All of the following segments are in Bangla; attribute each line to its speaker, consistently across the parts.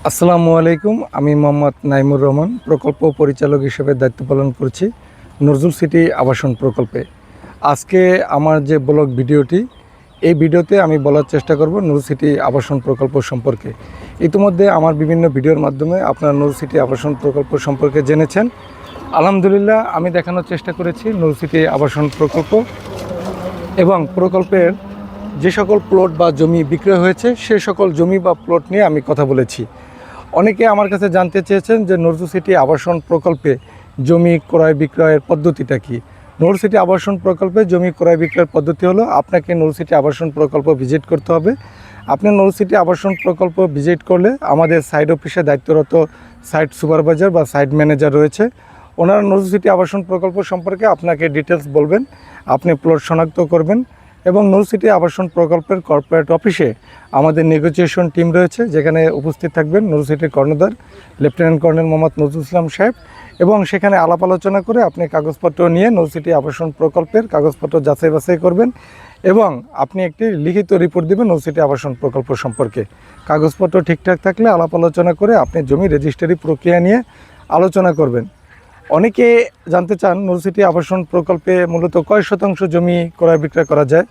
Speaker 1: আসসালামু আলাইকুম। আমি মোহাম্মদ নাইমুর রহমান, প্রকল্প পরিচালক হিসেবে দায়িত্ব পালন করছি নজরুল সিটি আবাসন প্রকল্পে। আজকে আমার যে ব্লগ ভিডিওটি, এই ভিডিওতে আমি বলার চেষ্টা করব নজরুল সিটি আবাসন প্রকল্প সম্পর্কে। ইতিমধ্যে আমার বিভিন্ন ভিডিওর মাধ্যমে আপনারা নজরুল সিটি আবাসন প্রকল্প সম্পর্কে জেনেছেন। আলহামদুলিল্লাহ, আমি দেখানোর চেষ্টা করেছি নজরুল সিটি আবাসন প্রকল্প এবং প্রকল্পের যে সকল প্লট বা জমি বিক্রয় হয়েছে সে সকল জমি বা প্লট নিয়ে আমি কথা বলেছি। অনেকে আমার কাছে জানতে চেয়েছেন যে নজরুল সিটি আবাসন প্রকল্পে জমি ক্রয় বিক্রয়ের পদ্ধতিটা কী। নজরুল সিটি আবাসন প্রকল্পে জমি ক্রয় বিক্রয়ের পদ্ধতি হলো, আপনাকে নজরুল সিটি আবাসন প্রকল্প ভিজিট করতে হবে। আপনি নজরুল সিটি আবাসন প্রকল্প ভিজিট করলে আমাদের সাইট অফিসে দায়িত্বরত সাইট সুপারভাইজার বা সাইট ম্যানেজার রয়েছে, ওনারা নজরুল সিটি আবাসন প্রকল্প সম্পর্কে আপনাকে ডিটেলস বলবেন, আপনি প্লট শনাক্ত করবেন। এবং নজরুল সিটি আবাসন প্রকল্পের কর্পোরেট অফিসে আমাদের নেগোসিয়েশন টিম রয়েছে, যেখানে উপস্থিত থাকবেন নজরুল সিটির কর্ণধার লেফটেন্যান্ট কর্নেল মোহাম্মদ নজরুল ইসলাম সাহেব, এবং সেখানে আলাপ আলোচনা করে আপনি কাগজপত্র নিয়ে নজরুল সিটি আবাসন প্রকল্পের কাগজপত্র যাচাই বাছাই করবেন এবং আপনি একটি লিখিত রিপোর্ট দেবেন নজরুল সিটি আবাসন প্রকল্প সম্পর্কে। কাগজপত্র ঠিকঠাক থাকলে আলাপ আলোচনা করে আপনি জমি রেজিস্ট্রি প্রক্রিয়া নিয়ে আলোচনা করবেন। অনেকে জানতে চান নজরুল সিটি আবাসন প্রকল্পে মূলত কয় শতাংশ জমি ক্রয় বিক্রয় করা যায়।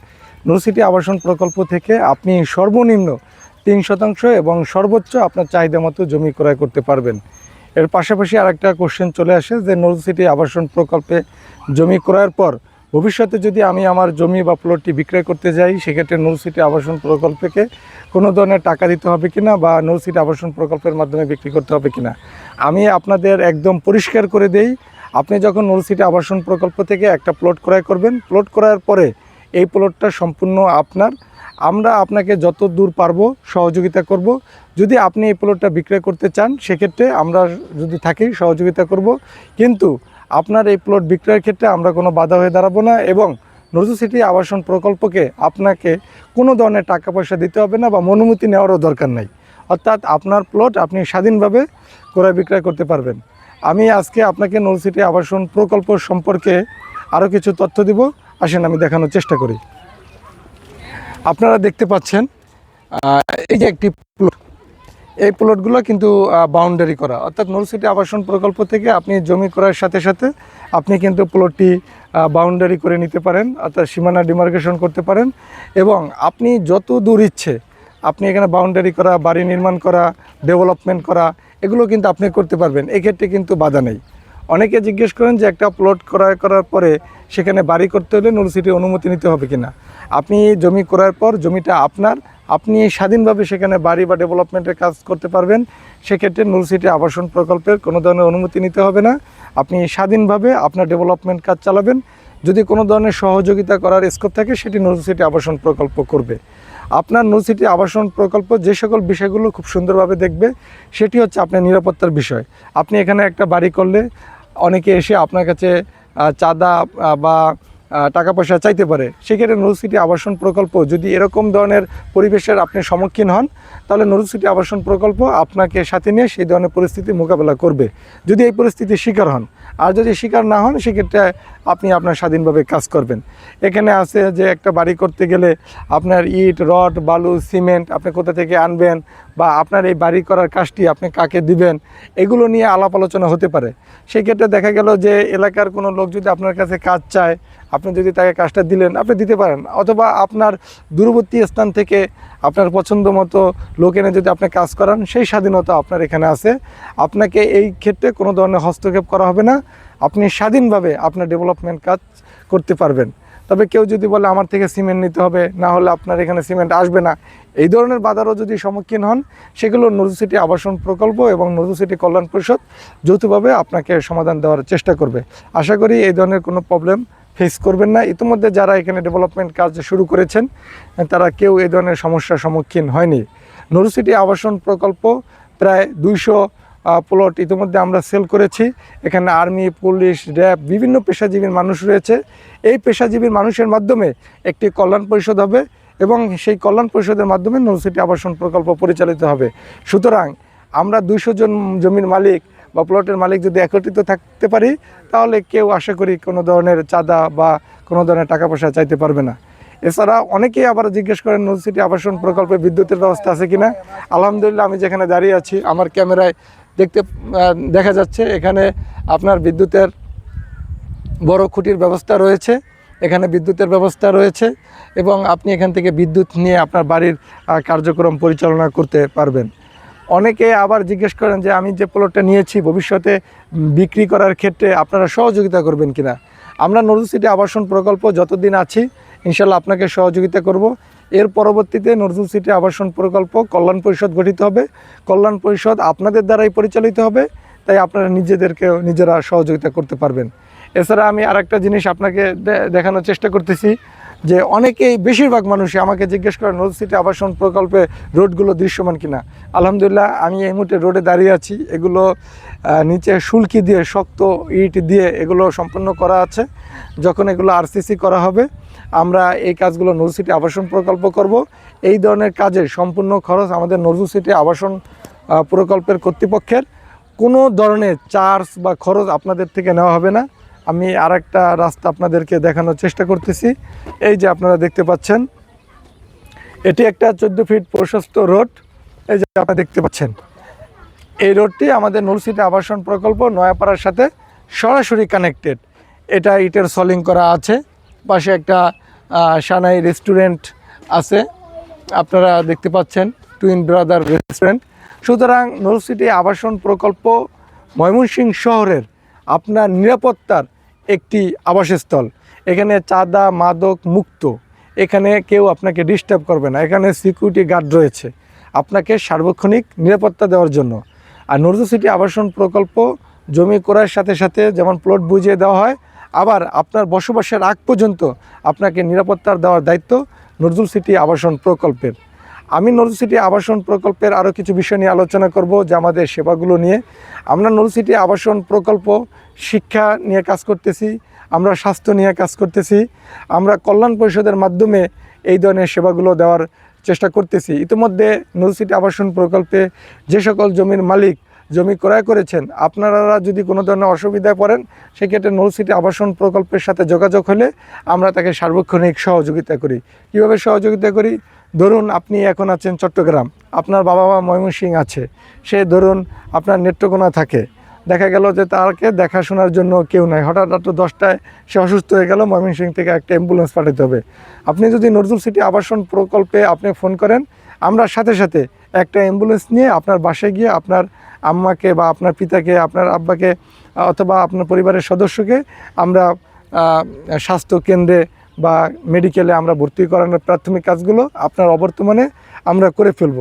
Speaker 1: নজরুল সিটি আবাসন প্রকল্প থেকে আপনি সর্বনিম্ন 3% এবং সর্বোচ্চ আপনার চাহিদা মতো জমি ক্রয় করতে পারবেন। এর পাশাপাশি আরেকটা কোশ্চেন চলে আসে যে নজরুল সিটি আবাসন প্রকল্পে জমি ক্রয়ের পর ভবিষ্যতে যদি আমি আমার জমি বা প্লটটি বিক্রয় করতে যাই, সেক্ষেত্রে নজরুল সিটি আবাসন প্রকল্পকে কোনো ধরনের টাকা দিতে হবে কিনা বা নজরুল সিটি আবাসন প্রকল্পের মাধ্যমে বিক্রি করতে হবে কিনা, আমি আপনাদের একদম পরিষ্কার করে দেই। আপনি যখন নজরুল সিটি আবাসন প্রকল্প থেকে একটা প্লট ক্রয় করবেন, প্লট ক্রয়ের পরে এই প্লটটা সম্পূর্ণ আপনার। আমরা আপনাকে যত দূর পারবো সহযোগিতা করব। যদি আপনি এই প্লটটা বিক্রয় করতে চান, সেক্ষেত্রে আমরা যদি থাকি সহযোগিতা করব, কিন্তু আপনার এই প্লট বিক্রয়ের ক্ষেত্রে আমরা কোনো বাধা হয়ে দাঁড়াবো না। এবং নজরুল সিটি আবাসন প্রকল্পকে আপনাকে কোনো ধরনের টাকা পয়সা দিতে হবে না বা অনুমতি নেওয়ারও দরকার নাই। অর্থাৎ আপনার প্লট আপনি স্বাধীনভাবে ক্রয় বিক্রয় করতে পারবেন। আমি আজকে আপনাকে নজরুল সিটি আবাসন প্রকল্প সম্পর্কে আরও কিছু তথ্য দিব, আসেন আমি দেখানোর চেষ্টা করি। আপনারা দেখতে পাচ্ছেন এই যে একটি প্লট, এই প্লটগুলো কিন্তু বাউন্ডারি করা, অর্থাৎ নজরুল সিটি আবাসন প্রকল্প থেকে আপনি জমি ক্রয়ের সাথে সাথে আপনি কিন্তু প্লটটি বাউন্ডারি করে নিতে পারেন, অর্থাৎ সীমানা ডিমার্কেশন করতে পারেন। এবং আপনি যত দূর ইচ্ছে আপনি এখানে বাউন্ডারি করা, বাড়ি নির্মাণ করা, ডেভেলপমেন্ট করা, এগুলো কিন্তু আপনি করতে পারবেন, এক্ষেত্রে কিন্তু বাধা নেই। অনেকে জিজ্ঞেস করেন যে একটা প্লট ক্রয় করার পরে সেখানে বাড়ি করতে হলে নজরুল সিটির অনুমতি নিতে হবে কিনা। আপনি জমি ক্রয়ের পর জমিটা আপনার, আপনি স্বাধীনভাবে সেখানে বাড়ি বা ডেভেলপমেন্টের কাজ করতে পারবেন। সেক্ষেত্রে নজরুল সিটি আবাসন প্রকল্পের কোনো ধরনের অনুমতি নিতে হবে না, আপনি স্বাধীনভাবে আপনার ডেভেলপমেন্ট কাজ চালাবেন। যদি কোনো ধরনের সহযোগিতা করার স্কোপ থাকে, সেটি নজরুল সিটি আবাসন প্রকল্প করবে। আপনার নজরুল সিটি আবাসন প্রকল্প যে সকল বিষয়গুলো খুব সুন্দরভাবে দেখবে, সেটি হচ্ছে আপনার নিরাপত্তার বিষয়। আপনি এখানে একটা বাড়ি করলে অনেকে এসে আপনার কাছে চাঁদা বা টাকা পয়সা চাইতে পারে। সেক্ষেত্রে নজরুল সিটি আবাসন প্রকল্প যদি এরকম ধরনের পরিবেশের আপনি সম্মুখীন হন, তাহলে নজরুল সিটি আবাসন প্রকল্প আপনাকে সাথে নিয়ে সেই ধরনের পরিস্থিতি মোকাবেলা করবে, যদি এই পরিস্থিতির শিকার হন। আর যদি শিকার না হন, সেক্ষেত্রে আপনি আপনার স্বাধীনভাবে কাজ করবেন। এখানে আছে যে একটা বাড়ি করতে গেলে আপনার ইট, রড, বালু, সিমেন্ট আপনি কোথা থেকে আনবেন, বা আপনার এই বাড়ি করার কাজটি আপনি কাকে দিবেন, এগুলো নিয়ে আলাপ আলোচনা হতে পারে। সেক্ষেত্রে দেখা গেল যে এলাকার কোনো লোক যদি আপনার কাছে কাজ চায়, আপনি যদি তাকে কাজটা দিলেন, আপনি দিতে পারেন। অথবা আপনার দূরবর্তী স্থান থেকে আপনার পছন্দ মতো লোক এনে যদি আপনি কাজ করান, সেই স্বাধীনতা আপনার এখানে আছে। আপনাকে এই ক্ষেত্রে কোনো ধরনের হস্তক্ষেপ করা হবে না, আপনি স্বাধীনভাবে আপনার ডেভেলপমেন্ট কাজ করতে পারবেন। তবে কেউ যদি বলে আমার থেকে সিমেন্ট নিতে হবে, না হলে আপনার এখানে সিমেন্ট আসবে না, এই ধরনের বাধারও যদি সম্মুখীন হন, সেগুলো নজরুল সিটি আবাসন প্রকল্প এবং নজরুল সিটি কল্যাণ পরিষদ যৌথভাবে আপনাকে সমাধান দেওয়ার চেষ্টা করবে। আশা করি এই ধরনের কোনো প্রবলেম ফেস করবেন না। ইতিমধ্যে যারা এখানে ডেভেলপমেন্ট কাজ শুরু করেছেন, তারা কেউ এই ধরনের সমস্যার সম্মুখীন হয়নি। নজরুল সিটি আবাসন প্রকল্প প্রায় 200 প্লট ইতিমধ্যে আমরা সেল করেছি। এখানে আর্মি, পুলিশ, র্যাব, বিভিন্ন পেশাজীবীর মানুষ রয়েছে। এই পেশাজীবীর মানুষের মাধ্যমে একটি কল্যাণ পরিষদ হবে এবং সেই কল্যাণ পরিষদের মাধ্যমে নজরুল সিটি আবাসন প্রকল্প পরিচালিত হবে। সুতরাং আমরা 200 জন জমির মালিক বা প্লটের মালিক যদি একত্রিত থাকতে পারি, তাহলে কেউ আশা করি কোনো ধরনের চাঁদা বা কোনো ধরনের টাকা পয়সা চাইতে পারবে না। এছাড়া অনেকেই আবার জিজ্ঞেস করেন নজরুল সিটি আবাসন প্রকল্পে বিদ্যুতের ব্যবস্থা আছে কিনা। আলহামদুলিল্লাহ, আমি যেখানে দাঁড়িয়ে আছি আমার ক্যামেরায় দেখা যাচ্ছে এখানে আপনার বিদ্যুতের বড় খুঁটির ব্যবস্থা রয়েছে, এখানে বিদ্যুতের ব্যবস্থা রয়েছে এবং আপনি এখান থেকে বিদ্যুৎ নিয়ে আপনার বাড়ির কার্যক্রম পরিচালনা করতে পারবেন। অনেকে আবার জিজ্ঞেস করেন যে আমি যে প্লটটা নিয়েছি ভবিষ্যতে বিক্রি করার ক্ষেত্রে আপনারা সহযোগিতা করবেন কিনা। আমরা নজরুল সিটি আবাসন প্রকল্প যতদিন আছি ইনশাল্লাহ আপনাকে সহযোগিতা করব। এর পরবর্তীতে নজরুল সিটি আবাসন প্রকল্প কল্যাণ পরিষদ গঠিত হবে, কল্যাণ পরিষদ আপনাদের দ্বারাই পরিচালিত হবে, তাই আপনারা নিজেরা সহযোগিতা করতে পারবেন। এছাড়া আমি আরেকটা জিনিস আপনাকে দেখানোর চেষ্টা করতেছি যে অনেকেই বেশিরভাগ মানুষই আমাকে জিজ্ঞেস করে নজরুল সিটি আবাসন প্রকল্পে রোডগুলো দৃশ্যমান কিনা। আলহামদুলিল্লাহ, আমি এই মুহূর্তে রোডে দাঁড়িয়ে আছি, এগুলো নিচে শুল্কি দিয়ে শক্ত ইট দিয়ে এগুলো সম্পন্ন করা আছে। যখন এগুলো আরসিসি করা হবে আমরা এই কাজগুলো নজরুল সিটি আবাসন প্রকল্প করব। এই ধরনের কাজের সম্পূর্ণ খরচ আমাদের নজরুল সিটি আবাসন প্রকল্পের কর্তৃপক্ষের, কোনো ধরনের চার্জ বা খরচ আপনাদের থেকে নেওয়া হবে না। আমি আরেকটা রাস্তা আপনাদেরকে দেখানোর চেষ্টা করতেছি। এই যে আপনারা দেখতে পাচ্ছেন এটি একটা 14 ফিট প্রশস্ত রোড, এই যে আপনারা দেখতে পাচ্ছেন এই রোডটি আমাদের নজরুল সিটি আবাসন প্রকল্প নয়াপাড়ার সাথে সরাসরি কানেক্টেড। এটা ইটের সলিং করা আছে, পাশে একটা সানাই রেস্টুরেন্ট আছে, আপনারা দেখতে পাচ্ছেন টুইন ব্রাদার রেস্টুরেন্ট। সুতরাং নজরুল সিটি আবাসন প্রকল্প ময়মনসিংহ শহরের আপনার নিরাপত্তার একটি আবাসস্থল। এখানে চাঁদা মাদক মুক্ত, এখানে কেউ আপনাকে ডিস্টার্ব করবে না, এখানে সিকিউরিটি গার্ড রয়েছে আপনাকে সার্বক্ষণিক নিরাপত্তা দেওয়ার জন্য। আর নজরুল সিটি আবাসন প্রকল্প জমি ক্রয়ের সাথে সাথে যেমন প্লট বুঝিয়ে দেওয়া হয়, আবার আপনার বসবাসের আগ পর্যন্ত আপনাকে নিরাপত্তার দেওয়ার দায়িত্ব নজরুল সিটি আবাসন প্রকল্পের। আমি নজরুল সিটি আবাসন প্রকল্পের আরও কিছু বিষয় নিয়ে আলোচনা করব যে আমাদের সেবাগুলো নিয়ে। আমরা নজরুল সিটি আবাসন প্রকল্প শিক্ষা নিয়ে কাজ করতেছি, আমরা স্বাস্থ্য নিয়ে কাজ করতেছি, আমরা কল্যাণ পরিষদের মাধ্যমে এই ধরনের সেবাগুলো দেওয়ার চেষ্টা করতেছি। ইতিমধ্যে নজরুল সিটি আবাসন প্রকল্পে যে সকল জমির মালিক জমি ক্রয় করেছেন, আপনারা যদি কোনো ধরনের অসুবিধায় পড়েন সেক্ষেত্রে নজরুল সিটি আবাসন প্রকল্পের সাথে যোগাযোগ হলে আমরা তাকে সার্বক্ষণিক সহযোগিতা করি। কীভাবে সহযোগিতা করি? ধরুন আপনি এখন আছেন চট্টগ্রাম, আপনার বাবা মা ময়মনসিংহ আছে, সে ধরুন আপনার নেত্রকোনা থাকে, দেখা গেল যে তাকে দেখাশোনার জন্য কেউ নাই, হঠাৎ রাত্র 10টায় সে অসুস্থ হয়ে গেল, ময়মনসিংহ থেকে একটা অ্যাম্বুলেন্স পাঠাতে হবে। আপনি যদি নজরুল সিটি আবাসন প্রকল্পে আপনি ফোন করেন, আমরা সাথে সাথে একটা অ্যাম্বুলেন্স নিয়ে আপনার বাসায় গিয়ে আপনার আম্মাকে বা আপনার পিতাকে, আপনার আব্বাকে অথবা আপনার পরিবারের সদস্যকে আমরা স্বাস্থ্য কেন্দ্রে বা মেডিকেলে আমরা ভর্তি করানোর প্রাথমিক কাজগুলো আপনার অবর্তমানে আমরা করে ফেলব।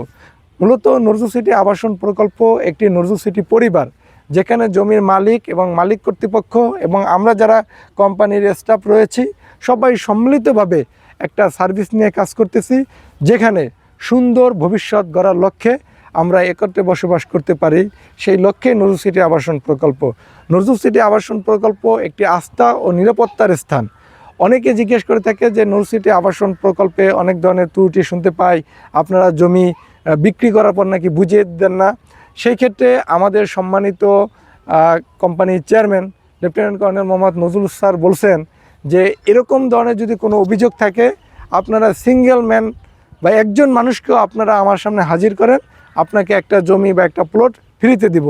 Speaker 1: মূলত নজরুল সিটি আবাসন প্রকল্প একটি নজরুল সিটি পরিবার, যেখানে জমির মালিক এবং মালিক কর্তৃপক্ষ এবং আমরা যারা কোম্পানির স্টাফ রয়েছি সবাই সম্মিলিতভাবে একটা সার্ভিস নিয়ে কাজ করতেছি, যেখানে সুন্দর ভবিষ্যৎ গড়ার লক্ষ্যে আমরা একত্রে বসবাস করতে পারি। সেই লক্ষ্যে নজরুল সিটি আবাসন প্রকল্প। নজরুল সিটি আবাসন প্রকল্প একটি আস্থা ও নিরাপত্তার স্থান। অনেকে জিজ্ঞেস করে থাকে যে নজরুল সিটি আবাসন প্রকল্পে অনেক ধরনের ত্রুটি শুনতে পাই, আপনারা জমি বিক্রি করার পর নাকি বুঝিয়ে দেন না। সেই ক্ষেত্রে আমাদের সম্মানিত কোম্পানির chairman lieutenant colonel Mohammad Nazrul sir বলছেন যে এরকম ধরনের যদি কোনো অভিযোগ থাকে আপনারা সিঙ্গেল ম্যান বা একজন মানুষকেও আপনারা আমার সামনে হাজির করেন, আপনাকে একটা জমি বা একটা প্লট ফ্রিতে দিব।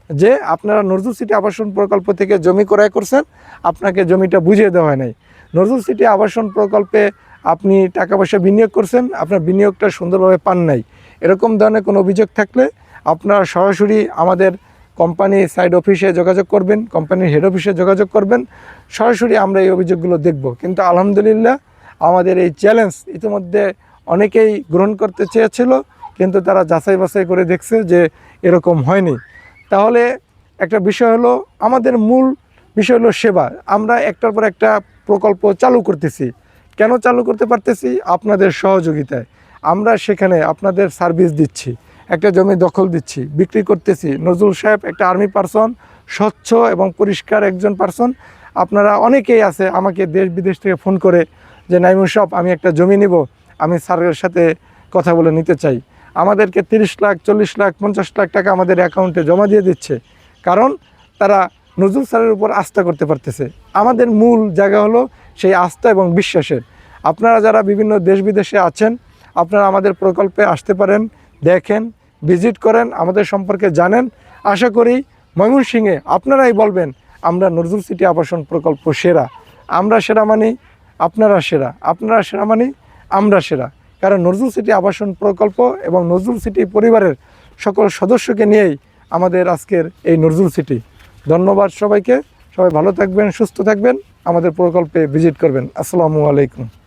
Speaker 1: যে আপনারা নজরুল সিটি আবাসন প্রকল্প থেকে জমি ক্রয় করছেন, আপনাকে জমিটা বুঝিয়ে দেওয়া হয় নাই। নজরুল সিটি আবাসন প্রকল্পে আপনি টাকা পয়সা বিনিয়োগ করছেন, আপনার বিনিয়োগটা সুন্দরভাবে পান নাই, এরকম ধরনের কোনো অভিযোগ থাকলে আপনারা সরাসরি আমাদের কোম্পানি সাইড অফিসে যোগাযোগ করবেন, কোম্পানির হেড অফিসে যোগাযোগ করবেন, সরাসরি আমরা এই অভিযোগগুলো দেখব। কিন্তু আলহামদুলিল্লাহ আমাদের এই চ্যালেঞ্জ ইতিমধ্যে অনেকেই গ্রহণ করতে চেয়েছিল, কিন্তু তারা যাচাই বাছাই করে দেখছে যে এরকম হয়নি। তাহলে একটা বিষয় হলো, আমাদের মূল বিষয় হলো সেবা। আমরা একটার পর একটা প্রকল্প চালু করতেছি, কেন চালু করতে পারতেছি? আপনাদের সহযোগিতায়। আমরা সেখানে আপনাদের সার্ভিস দিচ্ছি, একটা জমি দখল দিচ্ছি, বিক্রি করতেছি। নজরুল সাহেব একটা আর্মি পারসন, স্বচ্ছ এবং পরিষ্কার একজন পারসন। আপনারা অনেকেই আছে আমাকে দেশ বিদেশ থেকে ফোন করে যে নাইমুর সাহেব আমি একটা জমি নিব, আমি স্যারের সাথে কথা বলে নিতে চাই। আমাদেরকে 30 লাখ 40 লাখ 50 লাখ টাকা আমাদের অ্যাকাউন্টে জমা দিয়ে দিচ্ছে, কারণ তারা নজরুল স্যারের উপর আস্থা করতে পারতেছে। আমাদের মূল জায়গা হলো সেই আস্থা এবং বিশ্বাসের। আপনারা যারা বিভিন্ন দেশ বিদেশে আছেন, আপনারা আমাদের প্রকল্পে আসতে পারেন, দেখেন, ভিজিট করেন, আমাদের সম্পর্কে জানেন। আশা করি ময়মনসিংহে আপনারাই বলবেন আমরা নজরুল সিটি আবাসন প্রকল্প সেরা। আমরা সেরা মানি আপনারা সেরা, আপনারা সেরা মানি আমরা সেরা। কারণ নজরুল সিটি আবাসন প্রকল্প এবং নজরুল সিটি পরিবারের সকল সদস্যকে নিয়েই আমাদের আজকের এই নজরুল সিটি। ধন্যবাদ সবাইকে। সবাই ভালো থাকবেন, সুস্থ থাকবেন, আমাদের প্রকল্পে ভিজিট করবেন। আসসালামু আলাইকুম।